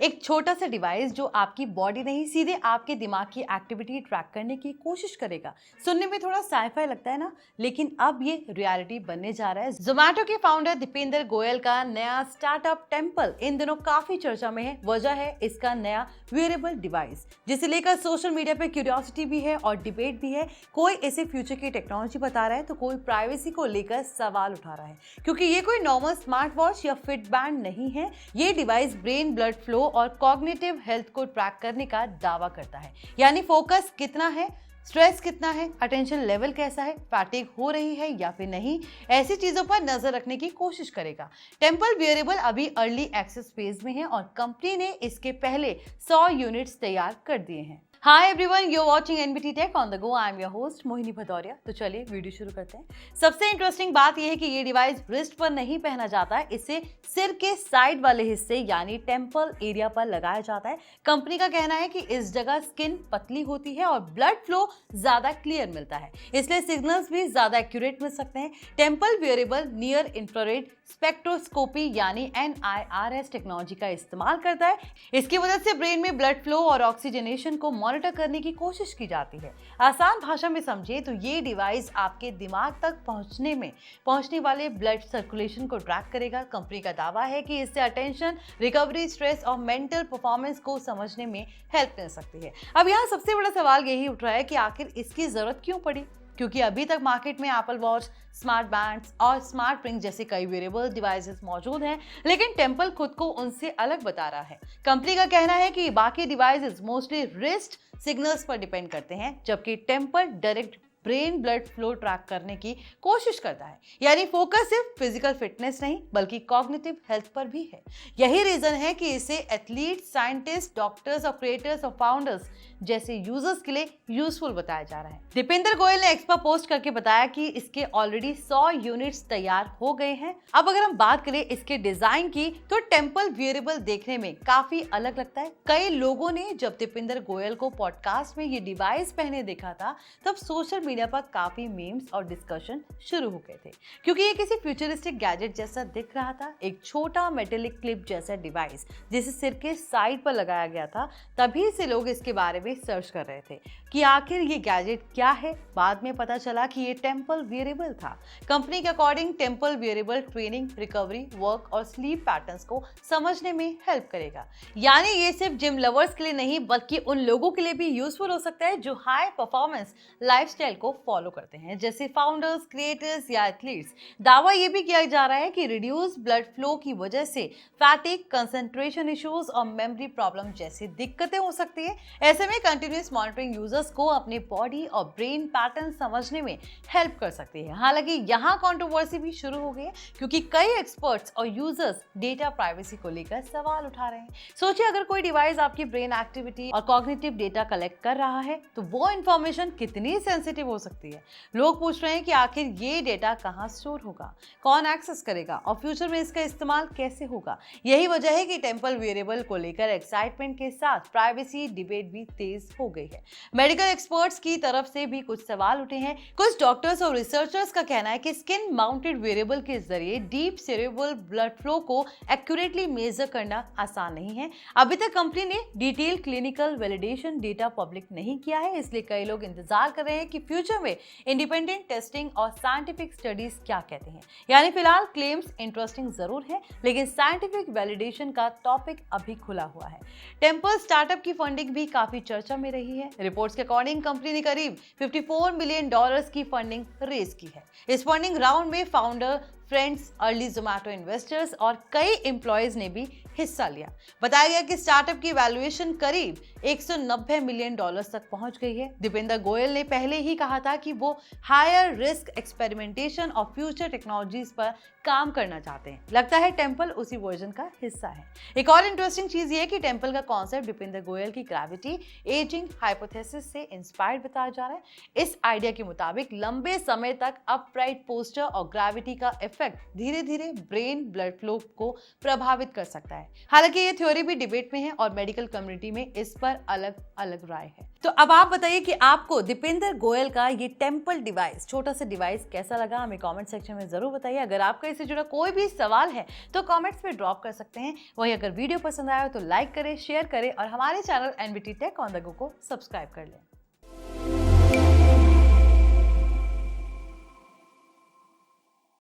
एक छोटा सा डिवाइस जो आपकी बॉडी नहीं सीधे आपके दिमाग की एक्टिविटी ट्रैक करने की कोशिश करेगा। सुनने में थोड़ा साइफाई लगता है ना, लेकिन अब ये रियलिटी बनने जा रहा है। जोमैटो के फाउंडर दीपेंद्र गोयल का नया स्टार्टअप टेम्पल इन दिनों काफी चर्चा में है। वजह है इसका नया वेयरेबल डिवाइस, जिसे लेकर सोशल मीडिया पे क्यूरियोसिटी भी है और डिबेट भी है। कोई इसे फ्यूचर की टेक्नोलॉजी बता रहा है तो कोई प्राइवेसी को लेकर सवाल उठा रहा है, क्योंकि ये कोई नॉर्मल स्मार्ट वॉच या फिट बैंड नहीं है। ये डिवाइस ब्रेन ब्लड फ्लो और कॉग्निटिव हेल्थ को ट्रैक करने का दावा करता है। यानी फोकस कितना है, स्ट्रेस कितना है, अटेंशन लेवल कैसा है, फैटिग हो रही है या फिर नहीं, ऐसी चीजों पर नजर रखने की कोशिश करेगा। टेम्पल वियरेबल अभी अर्ली एक्सेस फेज में है और कंपनी ने इसके पहले 100 यूनिट्स तैयार कर दिए हैं। Hi everyone, you are watching NBT tech on the go. I am your host Mohini Bhadauria. तो चलिए वीडियो शुरू करते हैं। सबसे इंटरेस्टिंग बात यह है कि ये डिवाइस रिस्ट पर नहीं पहना जाता है, इसे सिर के साइड वाले हिस्से यानी टेम्पल एरिया पर लगाया जाता है। कंपनी का कहना है कि इस जगह स्किन पतली होती है और ब्लड फ्लो ज्यादा क्लियर मिलता है, इसलिए सिग्नल्स भी ज्यादा एक्यूरेट मिल सकते हैं। Temple wearable near infrared spectroscopy यानी NIRS टेक्नोलॉजी का इस्तेमाल करता है। इसकी मदद से ब्रेन में ब्लड फ्लो और ऑक्सीजनेशन को मॉनिटर करने की कोशिश की जाती है। आसान भाषा में समझे तो ये डिवाइस आपके दिमाग तक पहुंचने वाले ब्लड सर्कुलेशन को ट्रैक करेगा। कंपनी का दावा है कि इससे अटेंशन, रिकवरी, स्ट्रेस और मेंटल परफॉर्मेंस को समझने में हेल्प मिल सकती है। अब यहाँ सबसे बड़ा सवाल यही उठ रहा है कि आखिर इसकी जरूरत क्यों पड़ी, क्योंकि अभी तक मार्केट में एप्पल वॉच, स्मार्ट बैंड्स और स्मार्ट रिंग जैसे कई वेरेबल डिवाइसेस मौजूद हैं, लेकिन टेम्पल खुद को उनसे अलग बता रहा है। कंपनी का कहना है कि बाकी डिवाइसेस मोस्टली रिस्ट सिग्नल्स पर डिपेंड करते हैं, जबकि temple direct brain blood flow track करने की कोशिश करता है। यानी फोकस सिर्फ फिजिकल फिटनेस नहीं बल्कि कॉग्निटिव हेल्थ पर भी है। यही रीजन है कि इसे एथलीट, साइंटिस्ट, डॉक्टर्स और क्रिएटर्स और फाउंडर्स जैसे यूजर्स के लिए यूजफुल बताया जा रहा है। दीपेंद्र गोयल ने एक्स पर पोस्ट करके बताया कि इसके ऑलरेडी 100 यूनिट्स तैयार हो गए हैं। अब अगर हम बात करें इसके डिजाइन की, तो टेम्पल वियरेबल देखने में काफी अलग लगता है। कई लोगों ने जब दीपेंद्र गोयल को पॉडकास्ट में ये डिवाइस पहने देखा था, तब सोशल मीडिया पर काफी मीम्स और डिस्कशन शुरू हो गए थे, क्योंकि ये किसी फ्यूचरिस्टिक गैजेट जैसा दिख रहा था। एक छोटा मेटेलिक क्लिप जैसा डिवाइस जिसे सिर के साइड पर लगाया गया था। तभी से लोग इसके बारे में सर्च कर रहे थे कि आखिर ये गैजेट क्या है। बाद में पता चला कि ये टेम्पल वियरेबल था। कंपनी के according temple wearable training, recovery, work और स्लीप पैटर्न्स को समझने में हेल्प करेगा। यानी ये सिर्फ जिम लवर्स के लिए नहीं बल्कि उन लोगों के लिए भी यूजफुल हो सकता है जो हाई परफॉर्मेंस लाइफस्टाइल को फॉलो करते हैं, जैसे फाउंडर्स, क्रिएटर्स या एथलीट्स। दावा ये भी किया जा रहा है कि रिड्यूस ब्लड फ्लो की वजह से फैटिग, कंसंट्रेशन इश्यूज और मेमोरी प्रॉब्लम जैसी दिक्कतें हो सकती है। ऐसे में कंटिन्यूअस मॉनिटरिंग यूजर्स को अपने बॉडी और ब्रेन पैटर्न समझने में हेल्प कर सकती है। हालांकि यहाँ कंट्रोवर्सी भी शुरू हो गई है, क्योंकि कई एक्सपर्ट्स और यूजर्स डेटा प्राइवेसी को लेकर सवाल उठा रहे हैं। सोचिए, अगर कोई डिवाइस आपकी ब्रेन एक्टिविटी और कॉग्निटिव डेटा कलेक्ट कर रहा है तो वो इंफॉर्मेशन कितनी सेंसिटिव हो सकती है। लोग पूछ रहे हैं कि आखिर ये डेटा कहाँ स्टोर होगा, कौन एक्सेस करेगा और फ्यूचर में इसका इस्तेमाल कैसे होगा। यही वजह है कि टेम्पल वियरेबल को लेकर एक्साइटमेंट के साथ प्राइवेसी डिबेट भी तेज हो गई है। मेडिकल एक्सपर्ट्स की तरफ से भी कुछ सवाल उठे हैं। कुछ डॉक्टर्स और रिसर्चर्स का कहना है कि स्किन माउंटेड वेरिएबल के जरिए डीप सेरेब्रल ब्लड फ्लो को एक्यूरेटली मेजर करना आसान नहीं है। अभी तक कंपनी ने detail clinical validation data public नहीं किया है, इसलिए कई लोग इंतजार कर रहे हैं कि फ्यूचर में इंडिपेंडेंट टेस्टिंग और साइंटिफिक स्टडीज क्या कहते हैं। यानी फिलहाल क्लेम्स इंटरेस्टिंग जरूर है, लेकिन साइंटिफिक वैलिडेशन का टॉपिक अभी खुला हुआ है। टेम्पल स्टार्टअप की फंडिंग भी काफी चर्चा में रही है। रिपोर्ट्स के अकॉर्डिंग कंपनी ने करीब $54 मिलियन की फंडिंग रेज की है। इस फंडिंग राउंड में founder, friends, early Zomato investors और कई एम्प्लॉयज ने भी हिस्सा लिया। बताया गया कि स्टार्टअप की वैल्यूएशन करीब $190 मिलियन तक पहुंच गई है। दीपेंद्र गोयल ने पहले ही कहा था कि वो हायर रिस्क एक्सपेरिमेंटेशन और फ्यूचर टेक्नोलॉजीज पर काम करना चाहते हैं। लगता है टेम्पल उसी वर्जन का हिस्सा है। एक और इंटरेस्टिंग चीज ये है कि टेम्पल का कॉन्सेप्ट दीपेंद्र गोयल की ग्रेविटी एजिंग हाइपोथेसिस से इंस्पायर्ड बताया जा रहा है। इस आइडिया के मुताबिक लंबे समय तक अपराइट पोस्चर और ग्रेविटी का इफेक्ट धीरे धीरे ब्रेन ब्लड फ्लो को प्रभावित कर सकता है। हालांकि ये थ्योरी भी डिबेट में है और मेडिकल कम्युनिटी में इस पर अलग अलग राय है। तो अब आप बताइए कि आपको दीपेंद्र गोयल का ये टेम्पल डिवाइस, छोटा सा डिवाइस कैसा लगा, हमें कमेंट सेक्शन में जरूर बताइए। अगर आपका इससे जुड़ा कोई भी सवाल है तो कमेंट्स में ड्रॉप कर सकते हैं। वही अगर वीडियो पसंद आया हो तो लाइक करें, शेयर करें और हमारे channel NBT tech on the go को सब्सक्राइब कर लें।